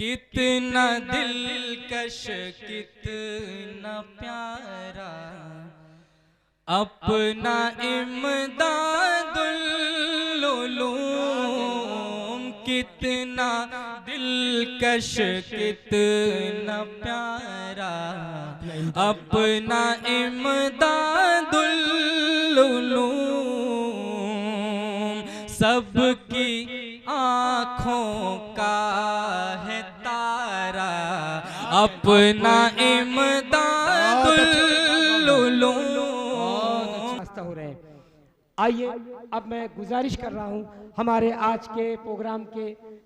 کتنا دلکش کتنا پیارا اپنا امداد العلوم، کتنا دلکش کتنا پیارا اپنا امداد العلوم، سب کی آنکھوں کا ہے تارا اپنا امداد العلوم۔ ہو رہے ہیں۔ آئیے اب میں گزارش کر رہا ہوں ہمارے آج کے پروگرام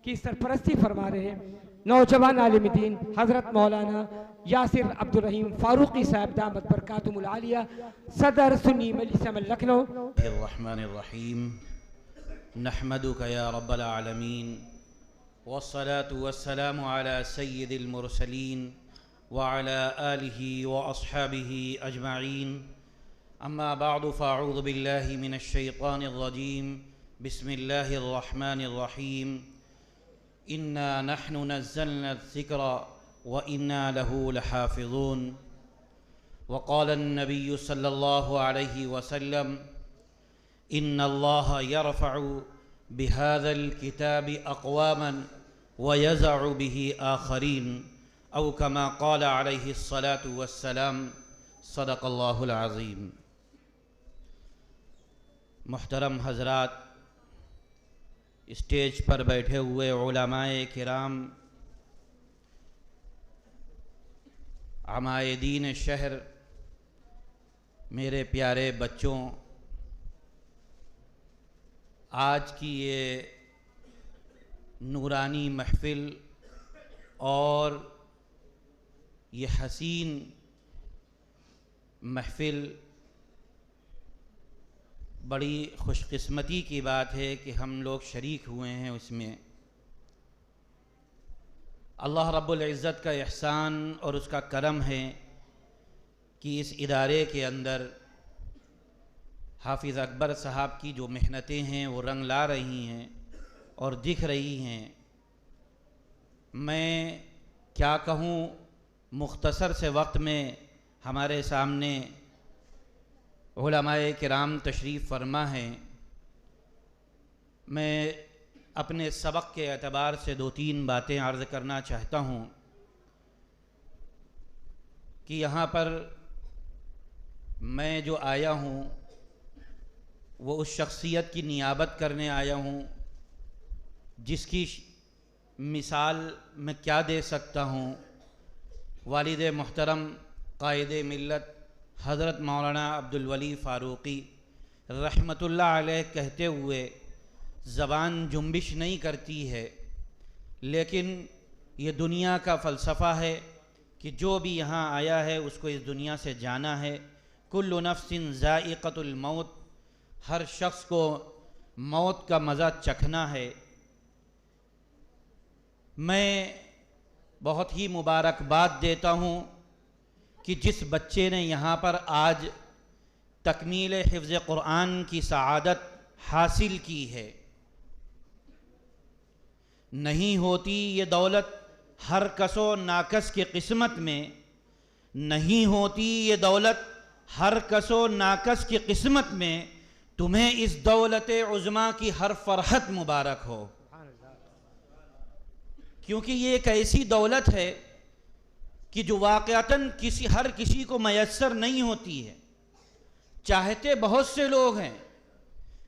کی سرپرستی فرما رہے ہیں نوجوان عالم دین حضرت مولانا یاسر عبدالرحیم فاروقی صاحب دامت برکاتہم العالیہ، صدر سنی مجلس عمل لکھنؤ۔ الرحمن الرحیم، نحمدک یا رب العالمین، والصلاة والسلام على سید المرسلین وعلى آلہ واصحابہ اجمعین، اما بعد فاعوذ باللہ من الشیطان الرجیم، بسم اللہ الرحمن الرحیم، انا نحن نزلنا الذکر وانا له لحافظون، وقال النبی صلی اللہ علیہ وسلم ان اللہ یرفع بهذا الكتاب اقواما ويزع به آخرین، او کما قال علیہ الصلاة والسلام، صدق اللہ العظیم۔ محترم حضرات، اسٹیج پر بیٹھے ہوئے علماء کرام، عمائدین شہر، میرے پیارے بچوں، آج کی یہ نورانی محفل اور یہ حسین محفل، بڑی خوش قسمتی کی بات ہے کہ ہم لوگ شریک ہوئے ہیں اس میں۔ اللہ رب العزت کا احسان اور اس کا کرم ہے کہ اس ادارے کے اندر حافظ اکبر صاحب کی جو محنتیں ہیں وہ رنگ لا رہی ہیں اور دکھ رہی ہیں۔ میں کیا کہوں، مختصر سے وقت میں ہمارے سامنے علماء کرام تشریف فرما ہیں۔ میں اپنے سبق کے اعتبار سے 2-3 باتیں عرض کرنا چاہتا ہوں کہ یہاں پر میں جو آیا ہوں وہ اس شخصیت کی نیابت کرنے آیا ہوں جس کی مثال میں کیا دے سکتا ہوں۔ والد محترم قائد ملت حضرت مولانا عبدالولی فاروقی رحمۃ اللہ علیہ کہتے ہوئے زبان جنبش نہیں کرتی ہے، لیکن یہ دنیا کا فلسفہ ہے کہ جو بھی یہاں آیا ہے اس کو اس دنیا سے جانا ہے۔ کل نفس ذائقۃ الموت، ہر شخص کو موت کا مزہ چکھنا ہے۔ میں بہت ہی مبارکباد دیتا ہوں کہ جس بچے نے یہاں پر آج تکمیل حفظ قرآن کی سعادت حاصل کی ہے۔ نہیں ہوتی یہ دولت ہر کس و ناکس کی قسمت میں، نہیں ہوتی یہ دولت ہر کس و ناکس کی قسمت میں، تمہیں اس دولت عظمیٰ کی ہر فرحت مبارک ہو، کیونکہ یہ ایک ایسی دولت ہے کہ جو واقعتاً ہر کسی کو میسر نہیں ہوتی ہے۔ چاہتے بہت سے لوگ ہیں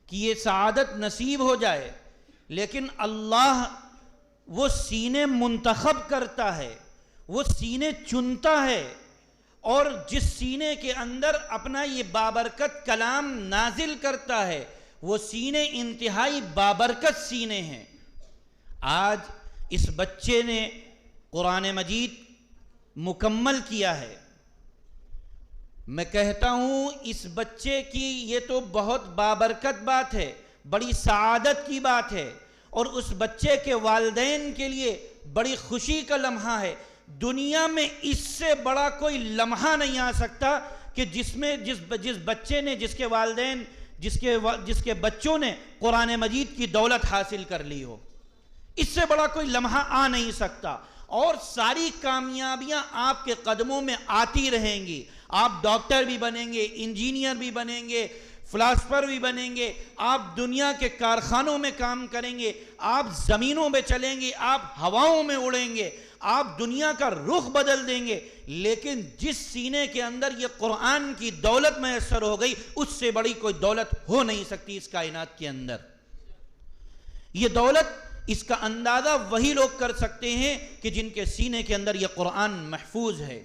کہ یہ سعادت نصیب ہو جائے، لیکن اللہ وہ سینے منتخب کرتا ہے، وہ سینے چنتا ہے، اور جس سینے کے اندر اپنا یہ بابرکت کلام نازل کرتا ہے وہ سینے انتہائی بابرکت سینے ہیں۔ آج اس بچے نے قرآن مجید مکمل کیا ہے۔ میں کہتا ہوں اس بچے کی یہ تو بہت بابرکت بات ہے، بڑی سعادت کی بات ہے، اور اس بچے کے والدین کے لیے بڑی خوشی کا لمحہ ہے۔ دنیا میں اس سے بڑا کوئی لمحہ نہیں آ سکتا کہ جس بچے نے، جس کے والدین، جس کے بچوں نے قرآن مجید کی دولت حاصل کر لی ہو۔ اس سے بڑا کوئی لمحہ آ نہیں سکتا، اور ساری کامیابیاں آپ کے قدموں میں آتی رہیں گی. آپ ڈاکٹر بھی بنیں گے, انجینئر بھی بنیں گے, فلاسفر بھی بنیں گے, آپ دنیا کے کارخانوں میں کام کریں گے, آپ زمینوں میں چلیں گے, آپ ہواؤں میں اڑیں گے, آپ دنیا کا رخ بدل دیں گے. لیکن جس سینے کے اندر یہ قرآن کی دولت میسر ہو گئی, اس سے بڑی کوئی دولت ہو نہیں سکتی اس کائنات کے اندر. یہ دولت, اس کا اندازہ وہی لوگ کر سکتے ہیں کہ جن کے سینے کے اندر یہ قرآن محفوظ ہے.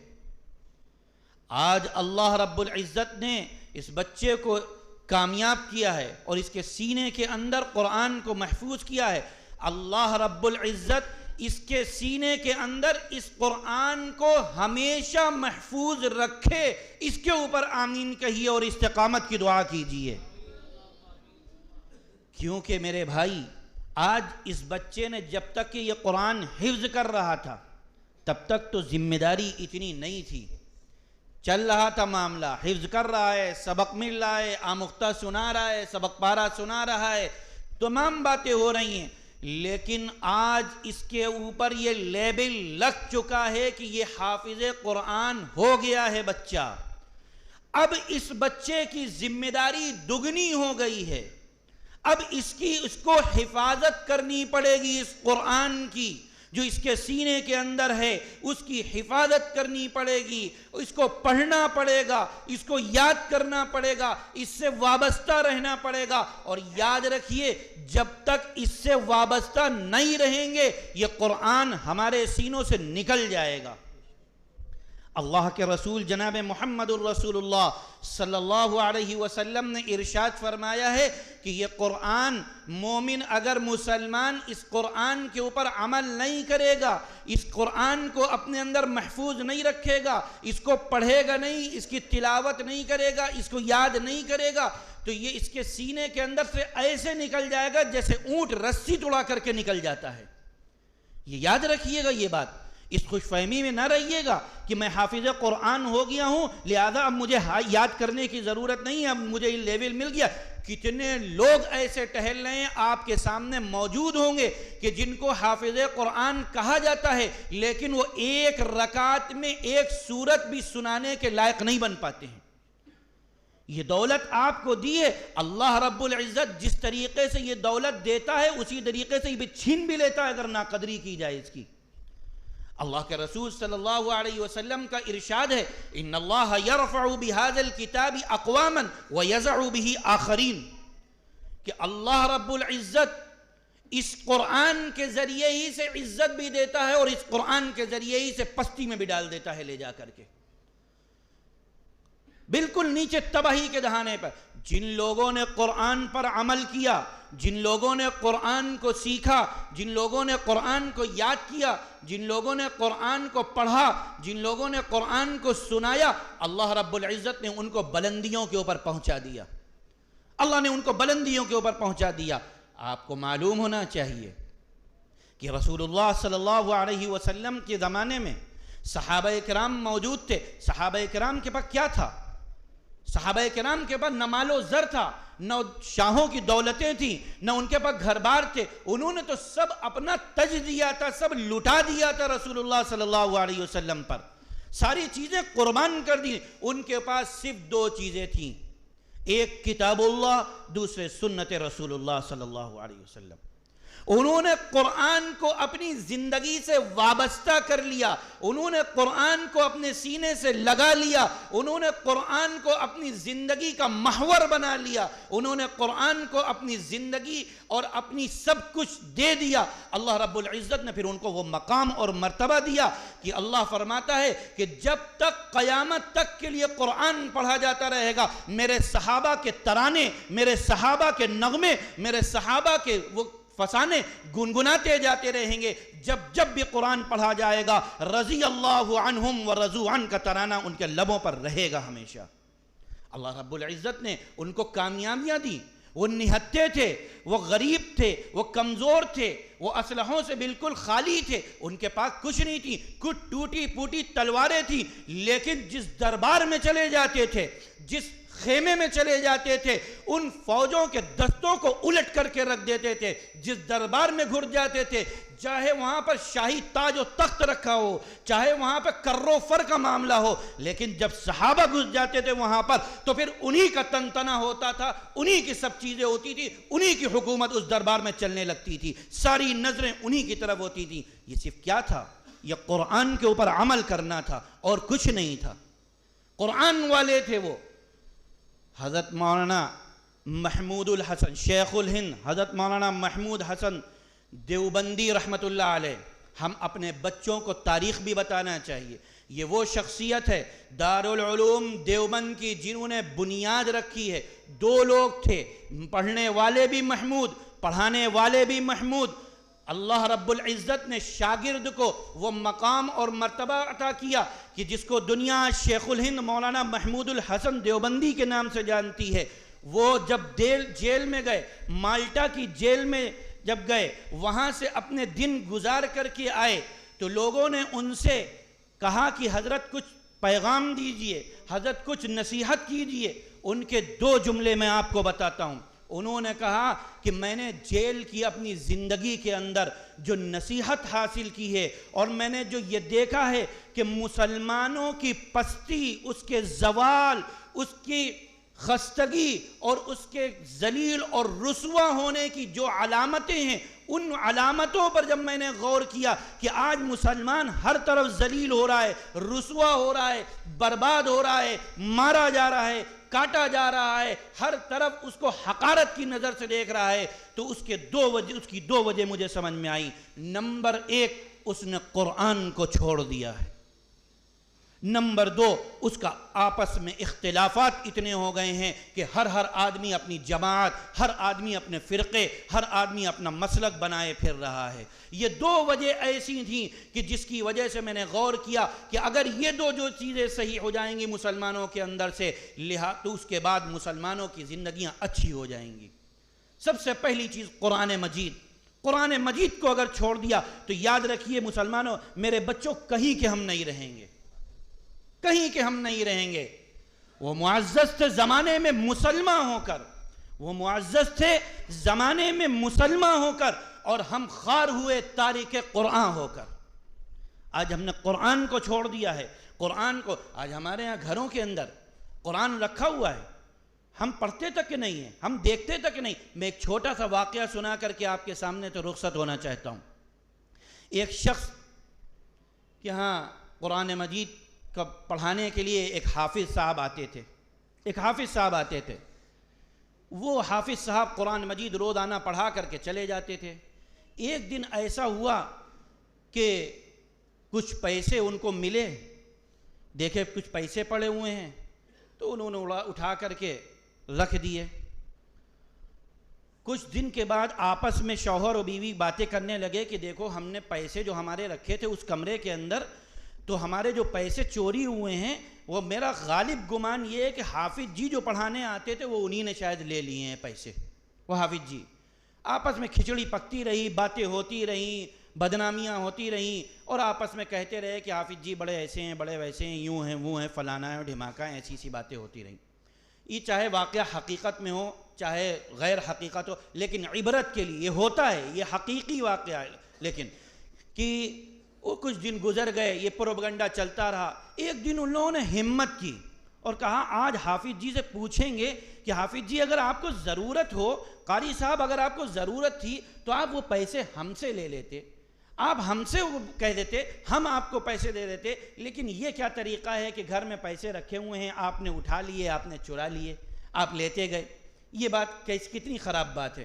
آج اللہ رب العزت نے اس بچے کو کامیاب کیا ہے اور اس کے سینے کے اندر قرآن کو محفوظ کیا ہے. اللہ رب العزت اس کے سینے کے اندر اس قرآن کو ہمیشہ محفوظ رکھے. اس کے اوپر آمین کہیے اور استقامت کی دعا کیجئے. کیونکہ میرے بھائی, آج اس بچے نے جب تک کہ یہ قرآن حفظ کر رہا تھا تب تک تو ذمہ داری اتنی نہیں تھی. چل رہا تھا معاملہ, حفظ کر رہا ہے, سبق مل رہا ہے, آموختہ سنا رہا ہے, سبق پارہ سنا رہا ہے, تمام باتیں ہو رہی ہیں. لیکن آج اس کے اوپر یہ لیبل لگ چکا ہے کہ یہ حافظ قرآن ہو گیا ہے بچہ. اب اس بچے کی ذمہ داری دگنی ہو گئی ہے. اب اس کو حفاظت کرنی پڑے گی. اس قرآن کی جو اس کے سینے کے اندر ہے اس کی حفاظت کرنی پڑے گی. اس کو پڑھنا پڑے گا, اس کو یاد کرنا پڑے گا, اس سے وابستہ رہنا پڑے گا. اور یاد رکھیے, جب تک اس سے وابستہ نہیں رہیں گے یہ قرآن ہمارے سینوں سے نکل جائے گا. اللہ کے رسول جناب محمد الرسول اللہ صلی اللہ علیہ وسلم نے ارشاد فرمایا ہے کہ یہ قرآن, مومن اگر مسلمان اس قرآن کے اوپر عمل نہیں کرے گا, اس قرآن کو اپنے اندر محفوظ نہیں رکھے گا, اس کو پڑھے گا نہیں, اس کی تلاوت نہیں کرے گا, اس کو یاد نہیں کرے گا, تو یہ اس کے سینے کے اندر سے ایسے نکل جائے گا جیسے اونٹ رسی توڑا کر کے نکل جاتا ہے. یہ یاد رکھیے گا یہ بات. اس خوش فہمی میں نہ رہیے گا کہ میں حافظ قرآن ہو گیا ہوں لہذا اب مجھے یاد کرنے کی ضرورت نہیں ہے, اب مجھے یہ لیول مل گیا. کتنے لوگ ایسے ٹہل رہے ہیں آپ کے سامنے موجود ہوں گے کہ جن کو حافظ قرآن کہا جاتا ہے, لیکن وہ ایک رکعت میں ایک سورت بھی سنانے کے لائق نہیں بن پاتے ہیں. یہ دولت آپ کو دی ہے, اللہ رب العزت جس طریقے سے یہ دولت دیتا ہے اسی طریقے سے یہ چھین بھی لیتا ہے اگر ناقدری کی جائے اس کی. اللہ کے رسول صلی اللہ علیہ وسلم کا ارشاد ہے, ان اللہ یرفع بہذا الکتاب اقواما ویضع بہ آخرین, کہ اللہ رب العزت اس قرآن کے ذریعے ہی سے عزت بھی دیتا ہے اور اس قرآن کے ذریعے ہی سے پستی میں بھی ڈال دیتا ہے لے جا کر کے, بالکل نیچے تباہی کے دہانے پر. جن لوگوں نے قرآن پر عمل کیا, جن لوگوں نے قرآن کو سیکھا, جن لوگوں نے قرآن کو یاد کیا, جن لوگوں نے قرآن کو پڑھا, جن لوگوں نے قرآن کو سنایا, اللہ رب العزت نے ان کو بلندیوں کے اوپر پہنچا دیا. اللہ نے ان کو بلندیوں کے اوپر پہنچا دیا. آپ کو معلوم ہونا چاہیے کہ رسول اللہ صلی اللہ علیہ وسلم کے زمانے میں صحابہ کرام موجود تھے. صحابہ کرام کے پاس کیا تھا؟ صحابہ کرام کے پاس نہ مال و زر تھا, نہ شاہوں کی دولتیں تھیں, نہ ان کے پاس گھر بار تھے. انہوں نے تو سب اپنا تج دیا تھا, سب لٹا دیا تھا رسول اللہ صلی اللہ علیہ وسلم پر, ساری چیزیں قربان کر دی. ان کے پاس صرف دو چیزیں تھیں, ایک کتاب اللہ, دوسرے سنت رسول اللہ صلی اللہ علیہ وسلم. انہوں نے قرآن کو اپنی زندگی سے وابستہ کر لیا, انہوں نے قرآن کو اپنے سینے سے لگا لیا, انہوں نے قرآن کو اپنی زندگی کا محور بنا لیا, انہوں نے قرآن کو اپنی زندگی اور اپنی سب کچھ دے دیا. اللہ رب العزت نے پھر ان کو وہ مقام اور مرتبہ دیا کہ اللہ فرماتا ہے کہ جب تک قیامت تک کے لیے قرآن پڑھا جاتا رہے گا, میرے صحابہ کے ترانے, میرے صحابہ کے نغمے, میرے صحابہ کے وہ فسانے گنگناتے جاتے رہیں گے. جب جب بھی قرآن پڑھا جائے گا رضی اللہ عنہم ورضوا عنہ کا ترانہ ان کے لبوں پر رہے گا ہمیشہ. اللہ رب العزت نے ان کو کامیابیاں دی. وہ نہتے تھے, وہ غریب تھے, وہ کمزور تھے, وہ اسلحوں سے بالکل خالی تھے, ان کے پاس کچھ نہیں تھی, کچھ ٹوٹی پوٹی تلواریں تھیں, لیکن جس دربار میں چلے جاتے تھے, جس خیمے میں چلے جاتے تھے، ان فوجوں کے دستوں کو الٹ کر کے رکھ دیتے تھے، جس دربار میں گھر جاتے تھے، چاہے وہاں پر شاہی تاج و تخت رکھا ہو، چاہے وہاں پر کر و فر کا معاملہ ہو، لیکن جب صحابہ گھس جاتے تھے وہاں پر تو پھر انہی کا تنتنا ہوتا تھا، انہی کی سب چیزیں ہوتی تھی، انہی کی حکومت اس دربار میں چلنے لگتی تھی، ساری نظریں انہی کی طرف ہوتی تھی۔ یہ صرف کیا تھا؟ یہ قرآن کے اوپر عمل کرنا تھا اور کچھ نہیں تھا۔ قرآن والے تھے وہ۔ حضرت مولانا محمود الحسن شیخ الہند، حضرت مولانا محمود حسن دیوبندی رحمت اللہ علیہ، ہم اپنے بچوں کو تاریخ بھی بتانا چاہیے۔ یہ وہ شخصیت ہے دارالعلوم دیوبند کی جنہوں نے بنیاد رکھی ہے۔ دو لوگ تھے، پڑھنے والے بھی محمود، پڑھانے والے بھی محمود۔ اللہ رب العزت نے شاگرد کو وہ مقام اور مرتبہ عطا کیا کہ جس کو دنیا شیخ الہند مولانا محمود الحسن دیوبندی کے نام سے جانتی ہے۔ وہ جب جیل میں گئے، مالٹا کی جیل میں جب گئے، وہاں سے اپنے دن گزار کر کے آئے تو لوگوں نے ان سے کہا کہ حضرت کچھ پیغام دیجئے، حضرت کچھ نصیحت کیجئے۔ ان کے دو جملے میں آپ کو بتاتا ہوں۔ انہوں نے کہا کہ میں نے جیل کی اپنی زندگی کے اندر جو نصیحت حاصل کی ہے اور میں نے جو یہ دیکھا ہے کہ مسلمانوں کی پستی، اس کے زوال، اس کی خستگی اور اس کے ذلیل اور رسوا ہونے کی جو علامتیں ہیں، ان علامتوں پر جب میں نے غور کیا کہ آج مسلمان ہر طرف ذلیل ہو رہا ہے، رسوا ہو رہا ہے، برباد ہو رہا ہے، مارا جا رہا ہے، کاٹا جا رہا ہے، ہر طرف اس کو حقارت کی نظر سے دیکھ رہا ہے، تو اس کی دو وجہ مجھے سمجھ میں آئی۔ نمبر ایک، اس نے قرآن کو چھوڑ دیا ہے۔ نمبر دو، اس کا آپس میں اختلافات اتنے ہو گئے ہیں کہ ہر آدمی اپنی جماعت، ہر آدمی اپنے فرقے، ہر آدمی اپنا مسلک بنائے پھر رہا ہے۔ یہ دو وجہ ایسی تھیں کہ جس کی وجہ سے میں نے غور کیا کہ اگر یہ دو جو چیزیں صحیح ہو جائیں گی مسلمانوں کے اندر سے، تو اس کے بعد مسلمانوں کی زندگیاں اچھی ہو جائیں گی۔ سب سے پہلی چیز قرآن مجید۔ قرآن مجید کو اگر چھوڑ دیا تو یاد رکھیے مسلمانوں، میرے بچوں، کہیں کہ ہم نہیں رہیں گے، کہیں کہ ہم نہیں رہیں گے۔ وہ معزز تھے زمانے میں مسلمان ہو کر، وہ معزز تھے زمانے میں مسلمان ہو کر، اور ہم خار ہوئے تارک قرآن ہو کر۔ آج ہم نے قرآن کو چھوڑ دیا ہے۔ قرآن کو آج ہمارے ہاں گھروں کے اندر قرآن رکھا ہوا ہے، ہم پڑھتے تک نہیں ہیں، ہم دیکھتے تک نہیں۔ میں ایک چھوٹا سا واقعہ سنا کر کے آپ کے سامنے تو رخصت ہونا چاہتا ہوں۔ ایک شخص کہ ہاں قرآن مجید کا پڑھانے کے لیے ایک حافظ صاحب آتے تھے۔ وہ حافظ صاحب قرآن مجید روزانہ پڑھا کر کے چلے جاتے تھے۔ ایک دن ایسا ہوا کہ کچھ پیسے ان کو ملے، دیکھے کچھ پیسے پڑے ہوئے ہیں تو انہوں نے اٹھا کر کے رکھ دیے۔ کچھ دن کے بعد آپس میں شوہر و بیوی باتیں کرنے لگے کہ دیکھو ہم نے پیسے جو ہمارے رکھے تھے اس کمرے کے اندر، تو ہمارے جو پیسے چوری ہوئے ہیں، وہ میرا غالب گمان یہ ہے کہ حافظ جی جو پڑھانے آتے تھے وہ انہی نے شاید لے لیے ہیں پیسے۔ وہ حافظ جی آپس میں کھچڑی پکتی رہی، باتیں ہوتی رہیں، بدنامیاں ہوتی رہیں، اور آپس میں کہتے رہے کہ حافظ جی بڑے ایسے ہیں، بڑے ویسے ہیں، یوں ہیں وہ ہیں، فلانا ہے، ڈھماکہ ہیں، ایسی سی باتیں ہوتی رہیں۔ یہ چاہے واقعہ حقیقت میں ہو چاہے غیر حقیقت ہو، لیکن عبرت کے لیے یہ ہوتا ہے، یہ حقیقی واقعہ ہے۔ لیکن کہ وہ کچھ دن گزر گئے، یہ پروپیگنڈا چلتا رہا۔ ایک دن ان لوگوں نے ہمت کی اور کہا آج حافظ جی سے پوچھیں گے کہ حافظ جی اگر آپ کو ضرورت ہو، قاری صاحب اگر آپ کو ضرورت تھی تو آپ وہ پیسے ہم سے لے لیتے، آپ ہم سے وہ کہہ دیتے، ہم آپ کو پیسے دے دیتے۔ لیکن یہ کیا طریقہ ہے کہ گھر میں پیسے رکھے ہوئے ہیں، آپ نے اٹھا لیے، آپ نے چرا لیے، آپ لیتے گئے۔ یہ بات کتنی خراب بات ہے۔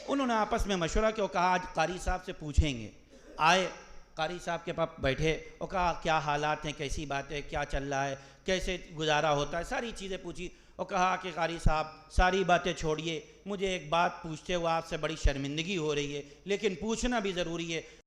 انہوں نے آپس میں مشورہ کیا اور کہا آج قاری صاحب سے پوچھیں گے۔ آئے قاری صاحب کے پاس بیٹھے اور کہا کیا حالات ہیں، کیسی بات ہے، کیا چل رہا ہے، کیسے گزارا ہوتا ہے، ساری چیزیں پوچھی اور کہا کہ قاری صاحب ساری باتیں چھوڑیے، مجھے ایک بات پوچھتے ہوئے آپ سے بڑی شرمندگی ہو رہی ہے، لیکن پوچھنا بھی ضروری ہے۔